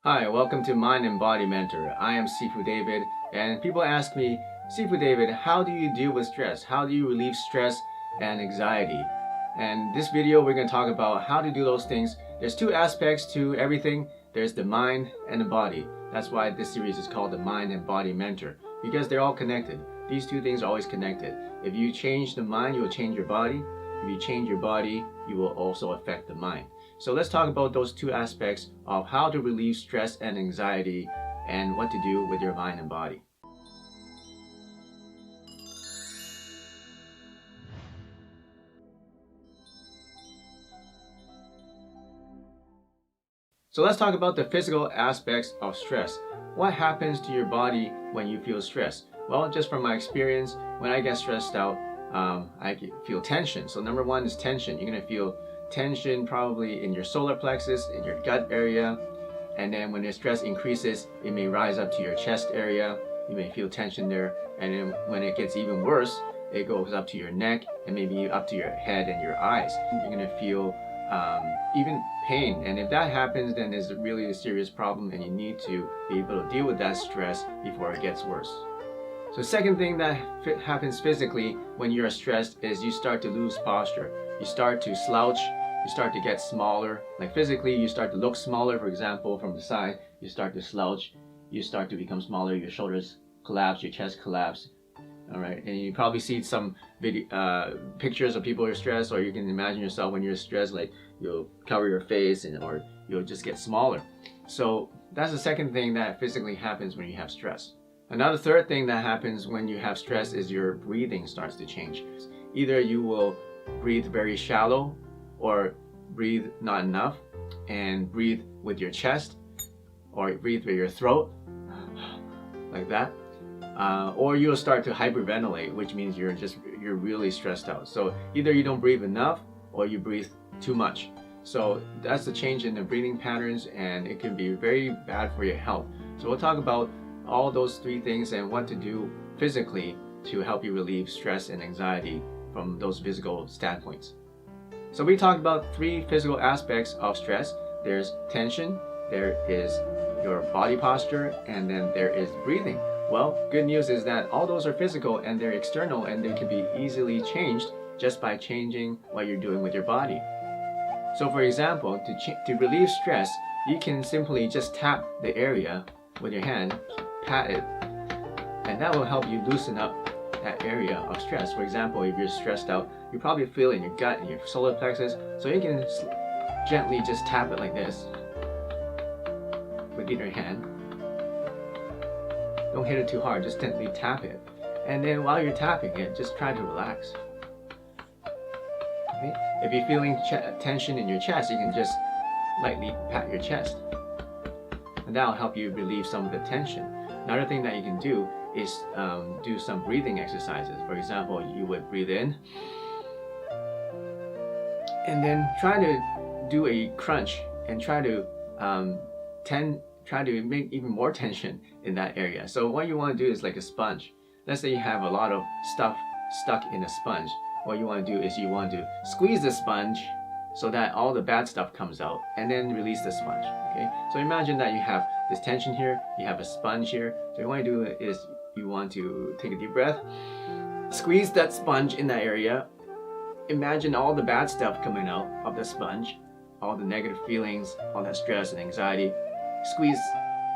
Hi, welcome to Mind and Body Mentor. I am Sifu David, and people ask me, Sifu David, how do you deal with stress? How do you relieve stress and anxiety? And this video, we're going to talk about how to do those things. There's two aspects to everything. There's the mind and the body. That's why this series is called the Mind and Body Mentor, because they're all connected. These two things are always connected. If you change the mind, you will change your body. If you change your body, you will also affect the mind. So let's talk about those two aspects of how to relieve stress and anxiety and what to do with your mind and body. So let's talk about the physical aspects of stress. What happens to your body when you feel stressed? Well, just from my experience, when I get stressed out, I feel tension. So number one is tension. You're going to feel tension probably in your solar plexus, in your gut area, and then when the stress increases, it may rise up to your chest area. You may feel tension there, and then when it gets even worse, it goes up to your neck and maybe up to your head and your eyes. You're going to feel even pain, and if that happens, then it's really a serious problem, and you need to be able to deal with that stress before it gets worse. So second thing that happens physically when you're stressed is you start to lose posture. You start to slouch, you start to get smaller. Like physically, you start to look smaller. For example, from the side, you start to slouch, you start to become smaller, your shoulders collapse, your chest collapse. All right, and you probably see some pictures of people who are stressed, or you can imagine yourself when you're stressed, like you'll cover your face or you'll just get smaller. So that's the second thing that physically happens when you have stress. Another third thing that happens when you have stress is your breathing starts to change. Either you will breathe very shallow or breathe not enough and breathe with your chest or breathe with your throat like that. Or you'll start to hyperventilate, which means you're really stressed out. So either you don't breathe enough or you breathe too much. So that's the change in the breathing patterns, and it can be very bad for your health. So we'll talk about all those three things and what to do physically to help you relieve stress and anxiety from those physical standpoints. So we talked about three physical aspects of stress. There's tension, there is your body posture, and then there is breathing. Well, good news is that all those are physical and they're external, and they can be easily changed just by changing what you're doing with your body. So for example, to relieve stress, you can simply just tap the area with your hand, pat it, and that will help you loosen up that area of stress. For example, if you're stressed out, you probably feel it in your gut and your solar plexus, so you can gently just tap it like this with either hand. Don't hit it too hard, just gently tap it. And then while you're tapping it, just try to relax. Okay? If you're feeling tension in your chest, you can just lightly pat your chest. And that'll help you relieve some of the tension. Another thing that you can do is do some breathing exercises. For example, you would breathe in and then try to do a crunch and try to make even more tension in that area. So what you want to do is like a sponge. Let's say you have a lot of stuff stuck in a sponge. What you want to do is you want to squeeze the sponge so that all the bad stuff comes out, and then release the sponge. Okay, so imagine that you have this tension here, you have a sponge here. So what you want to do is you want to take a deep breath, squeeze that sponge in that area. Imagine all the bad stuff coming out of the sponge, all the negative feelings, all that stress and anxiety. Squeeze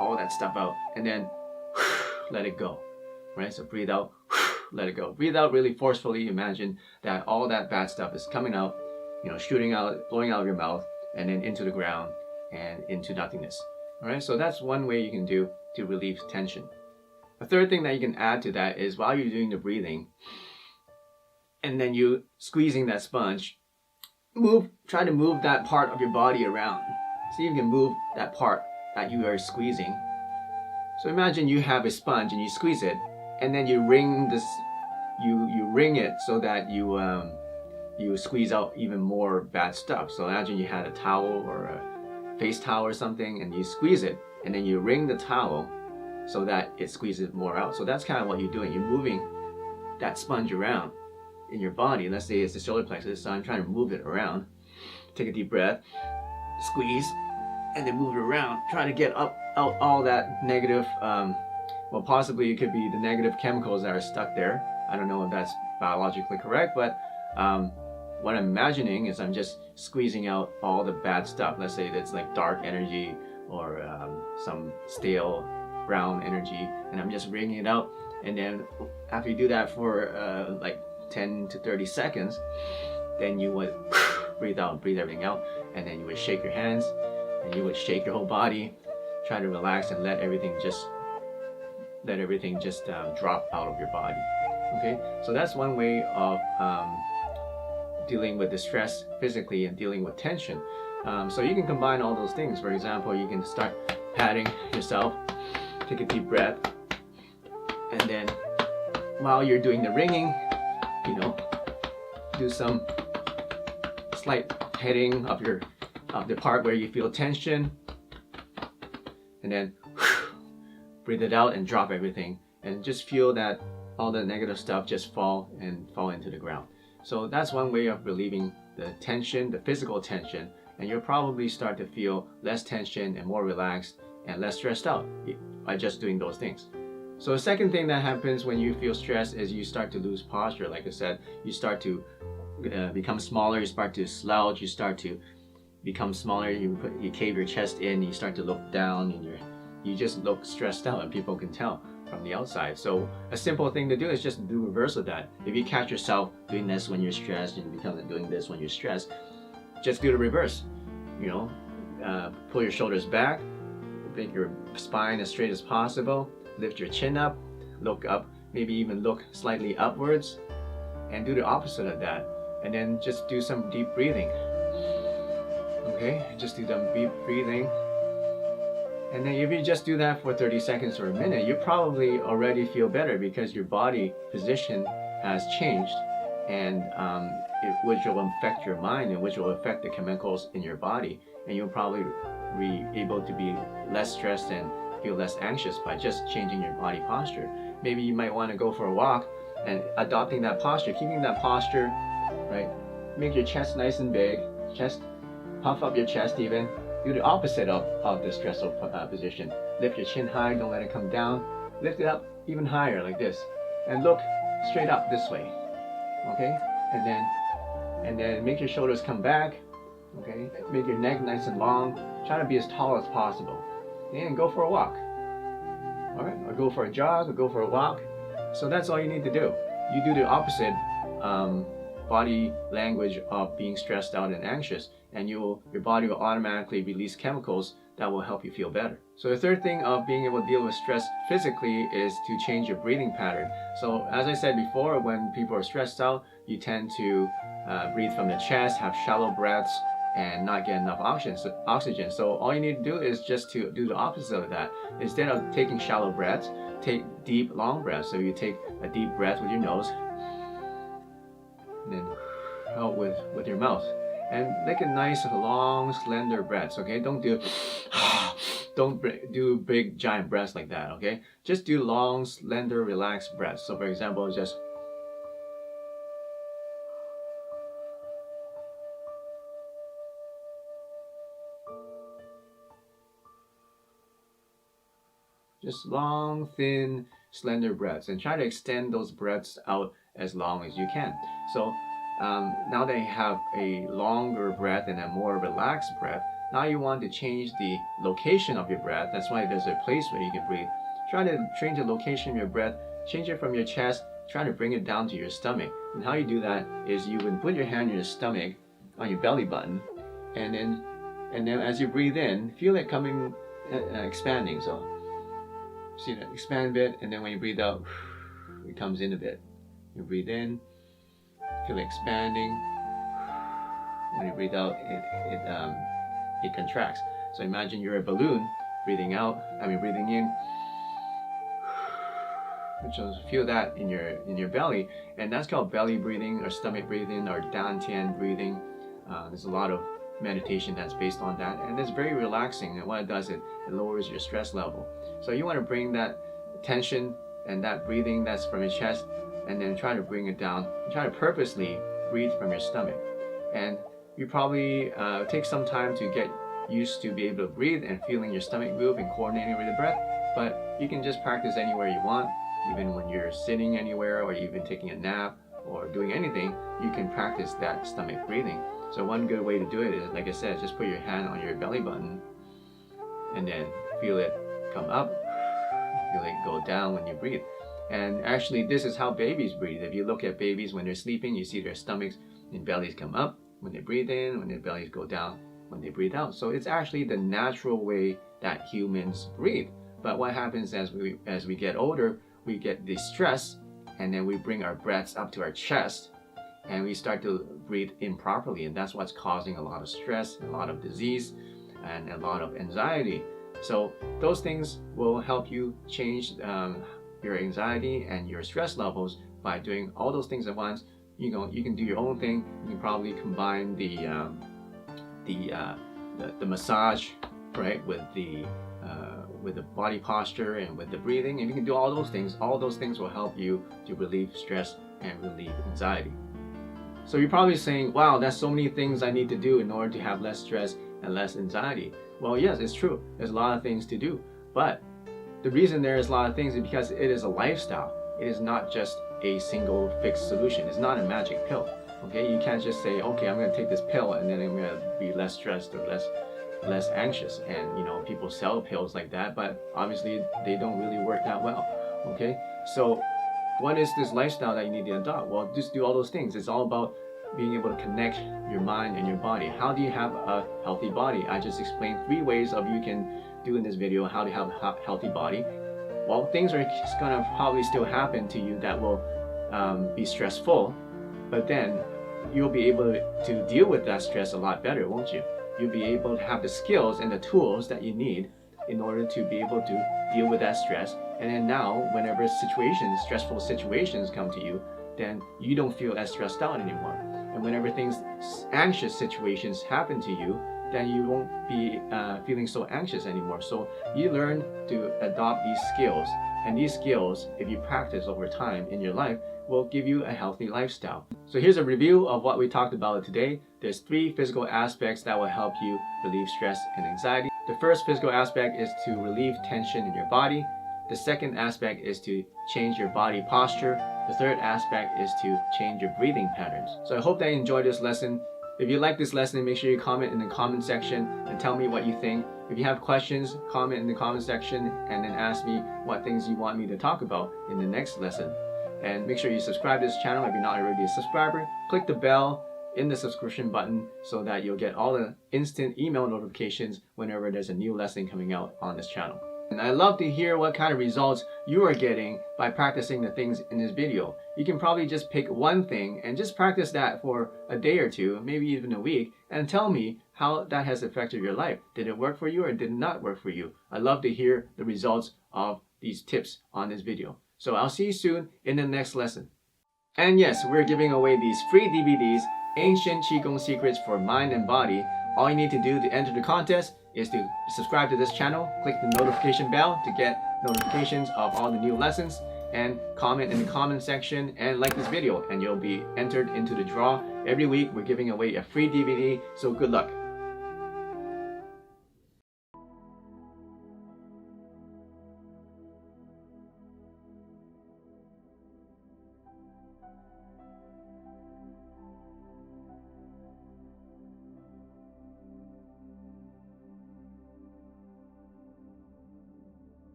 all that stuff out, and then let it go. Right? So breathe out, let it go. Breathe out really forcefully. Imagine that all that bad stuff is coming out, shooting out, blowing out of your mouth, and then into the ground and into nothingness. All right, so that's one way you can do to relieve tension. A third thing that you can add to that is while you're doing the breathing, and then you squeezing that sponge, try to move that part of your body around. See if you can move that part that you are squeezing. So imagine you have a sponge and you squeeze it, and then you wring this, you wring it so that you squeeze out even more bad stuff. So imagine you had a towel or a face towel or something, and you squeeze it, and then you wring the towel so that it squeezes more out. So that's kind of what you're doing. You're moving that sponge around in your body. Let's say it's the solar plexus, so I'm trying to move it around. Take a deep breath, squeeze, and then move it around. Try to get out all that negative, well, possibly it could be the negative chemicals that are stuck there. I don't know if that's biologically correct, but what I'm imagining is I'm just squeezing out all the bad stuff. Let's say that's like dark energy or some stale brown energy, and I'm just wringing it out. And then after you do that for like 10 to 30 seconds, then you would breathe out, breathe everything out, and then you would shake your hands, and you would shake your whole body, try to relax and let everything just drop out of your body. Okay, so that's one way of dealing with the stress physically and dealing with tension. So you can combine all those things. For example, you can start patting yourself, take a deep breath, and then while you're doing the ringing, you know, do some slight petting of the part where you feel tension, and then breathe it out and drop everything, and just feel that all the negative stuff just fall into the ground. So that's one way of relieving the tension, the physical tension, and you'll probably start to feel less tension and more relaxed and less stressed out by just doing those things. So the second thing that happens when you feel stressed is you start to lose posture. Like I said, you start to become smaller, you start to slouch, you start to become smaller, you cave your chest in, you start to look down, and you just look stressed out, and people can tell from the outside. So a simple thing to do is just do reverse of that. If you catch yourself doing this when you're stressed and become doing this when you're stressed, just do the reverse. You know, pull your shoulders back, make your spine as straight as possible, lift your chin up, look up, maybe even look slightly upwards, and do the opposite of that. And then just do some deep breathing. Okay, just do some deep breathing. And then if you just do that for 30 seconds or a minute, you probably already feel better because your body position has changed, and which will affect your mind and which will affect the chemicals in your body. And you'll probably be able to be less stressed and feel less anxious by just changing your body posture. Maybe you might want to go for a walk and adopting that posture, keeping that posture, right? Make your chest nice and big, puff up your chest even. Do the opposite of the stressful position. Lift your chin high, don't let it come down. Lift it up even higher like this. And look straight up this way. Okay? And then make your shoulders come back. Okay? Make your neck nice and long. Try to be as tall as possible. And go for a walk. Alright? Or go for a jog, or go for a walk. So that's all you need to do. You do the opposite body language of being stressed out and anxious, and your body will automatically release chemicals that will help you feel better. So the third thing of being able to deal with stress physically is to change your breathing pattern. So as I said before, when people are stressed out, you tend to breathe from the chest, have shallow breaths, and not get enough oxygen. So all you need to do is just to do the opposite of that. Instead of taking shallow breaths, take deep, long breaths. So you take a deep breath with your nose, and then out with your mouth. And make a nice, long, slender breaths, okay? Don't do big, giant breaths like that, okay? Just do long, slender, relaxed breaths. So for example, just long, thin, slender breaths, and try to extend those breaths out as long as you can. So now that you have a longer breath and a more relaxed breath, now you want to change the location of your breath. That's why there's a place where you can breathe. Try to change the location of your breath, change it from your chest, try to bring it down to your stomach. And how you do that is you would put your hand on your stomach, on your belly button, and then as you breathe in, feel it coming, expanding. So see that expand a bit, and then when you breathe out, it comes in a bit. You breathe in, feel it expanding. When you breathe out, it contracts. So imagine you're a balloon, breathing in. So feel that in your belly, and that's called belly breathing or stomach breathing or dantian breathing. There's a lot of meditation that's based on that, and it's very relaxing. And what it does, it lowers your stress level. So you want to bring that tension and that breathing that's from your chest, and then try to bring it down. Try to purposely breathe from your stomach, and you probably take some time to get used to be able to breathe and feeling your stomach move and coordinating with the breath, but you can just practice anywhere you want, even when you're sitting anywhere or even taking a nap or doing anything, you can practice that stomach breathing. So one good way to do it is, like I said, just put your hand on your belly button and then feel it come up, feel it go down when you breathe. And actually, this is how babies breathe. If you look at babies when they're sleeping, you see their stomachs and bellies come up when they breathe in, when their bellies go down when they breathe out. So it's actually the natural way that humans breathe. But what happens as we get older, we get the stress, and then we bring our breaths up to our chest, and we start to breathe improperly, and that's what's causing a lot of stress, a lot of disease, and a lot of anxiety. So those things will help you change your anxiety and your stress levels by doing all those things at once. You know, you can do your own thing. You can probably combine the massage, right, with the body posture and with the breathing. If you can do all those things will help you to relieve stress and relieve anxiety. So you're probably saying, wow, that's so many things I need to do in order to have less stress and less anxiety. Well, yes, it's true. There's a lot of things to do. But the reason there is a lot of things is because it is a lifestyle. It is not just a single fixed solution. It's not a magic pill. Okay, you can't just say, okay, I'm going to take this pill and then I'm going to be less stressed or less anxious. And you know, people sell pills like that, but obviously they don't really work that well. Okay, so what is this lifestyle that you need to adopt? Well, just do all those things. It's all about being able to connect your mind and your body. How do you have a healthy body? I just explained 3 ways of you can do in this video how to have a healthy body. Well, things are going to probably still happen to you that will be stressful, but then you'll be able to deal with that stress a lot better, won't you? You'll be able to have the skills and the tools that you need in order to be able to deal with that stress. And then now, whenever stressful situations come to you, then you don't feel as stressed out anymore. And whenever anxious situations happen to you, then you won't be feeling so anxious anymore. So you learn to adopt these skills. And these skills, if you practice over time in your life, will give you a healthy lifestyle. So here's a review of what we talked about today. There's 3 physical aspects that will help you relieve stress and anxiety. The first physical aspect is to relieve tension in your body. The second aspect is to change your body posture. The third aspect is to change your breathing patterns. So I hope that you enjoyed this lesson. If you like this lesson, make sure you comment in the comment section and tell me what you think. If you have questions, comment in the comment section and then ask me what things you want me to talk about in the next lesson. And make sure you subscribe to this channel if you're not already a subscriber. Click the bell in the subscription button so that you'll get all the instant email notifications whenever there's a new lesson coming out on this channel. And I love to hear what kind of results you are getting by practicing the things in this video. You can probably just pick one thing and just practice that for a day or two, maybe even a week, and tell me how that has affected your life. Did it work for you or did it not work for you? I love to hear the results of these tips on this video. So I'll see you soon in the next lesson. And yes, we're giving away these free DVDs, Ancient Qigong Secrets for Mind and Body. All you need to do to enter the contest is to subscribe to this channel, click the notification bell to get notifications of all the new lessons, and comment in the comment section and like this video, and you'll be entered into the draw. Every week we're giving away a free DVD, so good luck.